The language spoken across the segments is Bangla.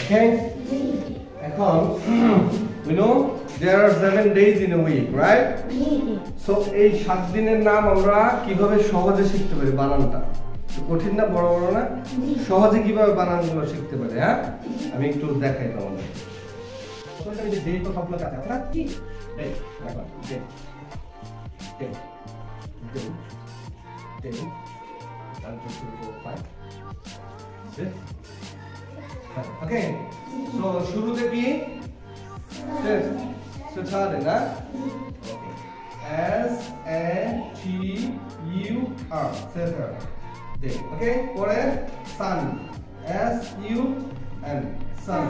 Okay? এখন we know there are 7 days in a week, right? So এই 7 দিনের নাম আমরা কিভাবে সহজে শিখতে পারি বানানটা? কঠিন না বড় বড় না? সহজে কিভাবে বানানগুলো শিখতে পারি, হ্যাঁ? আমি একটু দেখাই তোমাদের। তোমরা এই যে ডে তো সবগুলো কাছে আছে না? ডে দেখো day day day day 1 2 3 4 5 6 okay so শুরুতে কি Saturday না ওকে S A T U R Saturday ওকে পরে sun S U N sun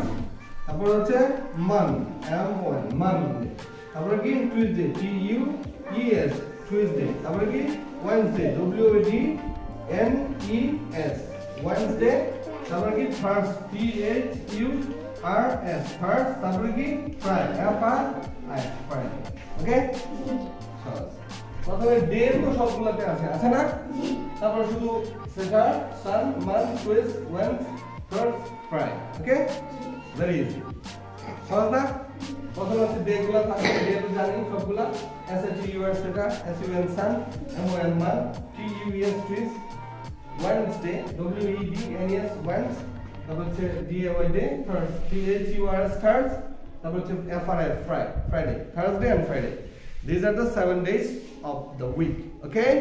তারপর হচ্ছে month M O N month তারপর কি Tuesday T U E S Tuesday তারপর কি Wednesday W E D N E S Wednesday তারপর কি Thursday T H U R S Thursday তারপর কি Friday F R I Friday ওকে সহজ প্রথমে ডে তো সবগুলোতে আছে আছে না তারপর শুধু Saturday sun month twice Wednesday Thursday Friday okay very easy সহজ না প্রথমে হচ্ছে ডে গুলো থাকে ডে তো জানি সবগুলা S H U R Saturday S U N Sun M O N month T U E S Tues Wednesday W E D N E S Wednesday তারপর হচ্ছে D A Y Day Thursday T H U R S Thursday তারপর হচ্ছে F R I Friday Thursday and Friday these are the 7 days of the week okay